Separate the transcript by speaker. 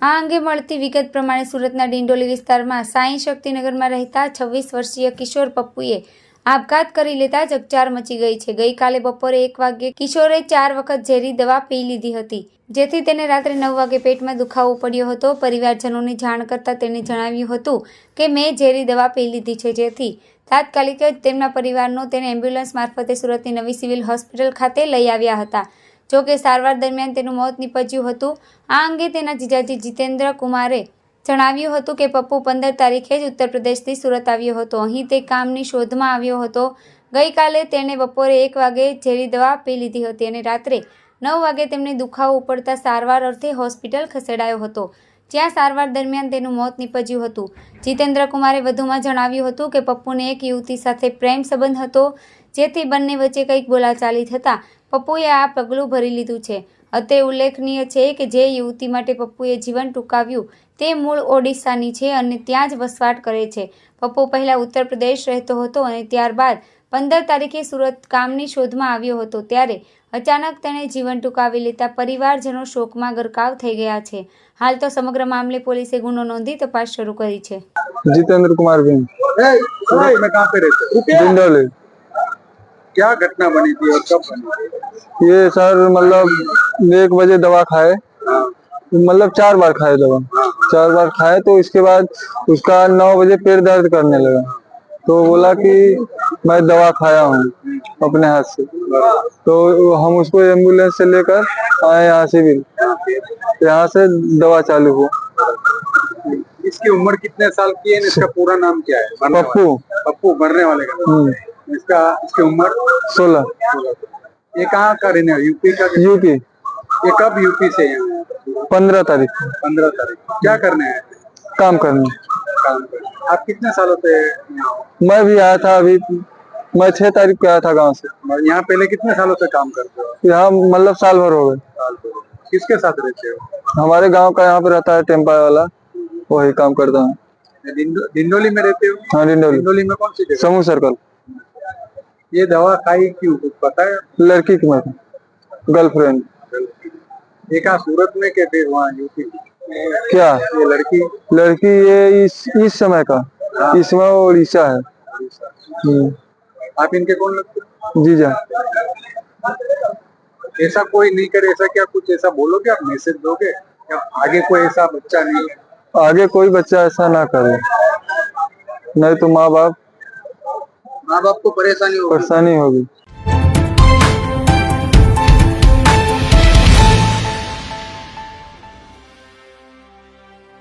Speaker 1: આ અંગે મળતી વિગત પ્રમાણે સુરતના ડિંડોલી વિસ્તારમાં સાંઈ શક્તિનગરમાં રહેતા 26 વર્ષીય કિશોર પપ્પુએ આપઘાત કરી લેતા ચકચાર મચી ગઈ છે। ગઈકાલે બપોરે 1 વાગ્યે કિશોરે 4 વખત ઝેરી દવા પી લીધી હતી, જેથી તેને રાત્રે 9 વાગે પેટમાં દુખાવો પડ્યો હતો। પરિવારજનોને જાણ કરતા તેને જણાવ્યું હતું કે મેં ઝેરી દવા પી લીધી છે, જેથી તાત્કાલિક જ તેમના પરિવારનો તેને એમ્બ્યુલન્સ મારફતે સુરતની નવી સિવિલ હોસ્પિટલ ખાતે લઈ આવ્યા હતા। જો કે સારવાર દરમિયાન તેનું મોત નીપજ્યું હતું। આ અંગે તેના જીજાજી જીતેન્દ્ર કુમારે જણાવ્યું હતું કે પપ્પુ 15 તારીખે જ ઉત્તર પ્રદેશથી સુરત આવ્યો હતો। અહીં તે કામની શોધમાં આવ્યો હતો। ગઈકાલે તેણે બપોરે 1 વાગે ઝેરી દવા પી લીધી હતી અને રાત્રે 9 વાગે તેમને દુખાવો ઉપડતા સારવાર અર્થે હોસ્પિટલ ખસેડાયો હતો, જ્યાં સારવાર દરમિયાન તેનું મોત નીપજ્યું હતું। જીતેન્દ્ર કુમારે વધુમાં જણાવ્યું હતું કે પપ્પુને એક યુવતી સાથે પ્રેમ સંબંધ હતો, જેથી બંને વચ્ચે કંઈક બોલાચાલી થતાં પપ્પુએ આ પગલું ભરી લીધું છે। અત્રે ઉલ્લેખનીય છે કે જે યુવતી માટે પપ્પુએ જીવન ટૂંકાવ્યું તે મૂળ ઓડિશાની છે અને ત્યાં જ વસવાટ કરે છે। પપ્પુ પહેલા ઉત્તર પ્રદેશ રહેતો હતો અને ત્યારબાદ 15 તારીખે સુરત કામની શોધમાં આવ્યો હતો, ત્યારે અચાનક તેણે જીવન ટૂંકાવી લેતા પરિવારજનો શોકમાં ગરકાવ થઈ ગયા છે। હાલ તો સમગ્ર મામલે પોલીસે ગુનો નોંધી તપાસ શરૂ કરી છે।
Speaker 2: जितेंद्र कुमार भी
Speaker 3: सूरत में कहाँ पे रहते हो?
Speaker 2: डिंडोली।
Speaker 3: क्या घटना बनी थी और कब बनी थी?
Speaker 2: ये सर मतलब 1 बजे दवा खाए, मतलब 4 बार खाए दवा, 4 बार खाए तो इसके बाद उसका 9 बजे पेट दर्द करने लगा, तो बोला कि मैं दवा खाया हूँ अपने हाथ से, तो हम उसको एम्बुलेंस से लेकर आए यहाँ सिविल, यहाँ से दवा चालू हुआ।
Speaker 3: इसकी उम्र कितने साल की है? इसका पूरा नाम क्या है?
Speaker 2: पप्पू।
Speaker 3: पप्पू मरने वाले का नाम। इसकी उम्र
Speaker 2: 16।
Speaker 3: ये कहाँ का रहने वाला? यूपी का?
Speaker 2: यूपी।
Speaker 3: ये कब यूपी से यहाँ?
Speaker 2: 15 तारीख।
Speaker 3: 15 तारीख। क्या करने आए?
Speaker 2: काम करने।
Speaker 3: काम करने। आप कितने सालों से यहाँ हो?
Speaker 2: मैं भी आया था, अभी मैं 6 तारीख को आया था गांव से।
Speaker 3: और यहाँ पहले कितने सालों से काम करते हो?
Speaker 2: यहाँ मतलब साल भर हो गए।
Speaker 3: किसके साथ रहते हो?
Speaker 2: हमारे गांव का यहाँ पे रहता है टेम्पा वाला, वही काम करता हूँ।
Speaker 3: डिंडोली में रहते हो?
Speaker 2: हाँ, डिंडोली।
Speaker 3: डिंडोली में कौन सी जगह?
Speaker 2: समूह सर्कल।
Speaker 3: ये दवा खाई क्यों, कुछ पता है?
Speaker 2: लड़की की मेरी गर्लफ्रेंड।
Speaker 3: ये कहाँ सूरत में के फिर वहाँ यूपी?
Speaker 2: क्या
Speaker 3: ये
Speaker 2: लड़की ये इस समय का, इसमें उड़ीसा है।
Speaker 3: आप इनके कौन लगते हो?
Speaker 2: जीजा।
Speaker 3: ऐसा कोई नहीं करे, ऐसा क्या कुछ ऐसा बोलोगे आप, मैसेज दोगे क्या आगे कोई ऐसा बच्चा नहीं है?
Speaker 2: आगे कोई बच्चा ऐसा ना करे, नहीं तो माँ बाप
Speaker 3: को परेशानी होगी।
Speaker 2: होगी।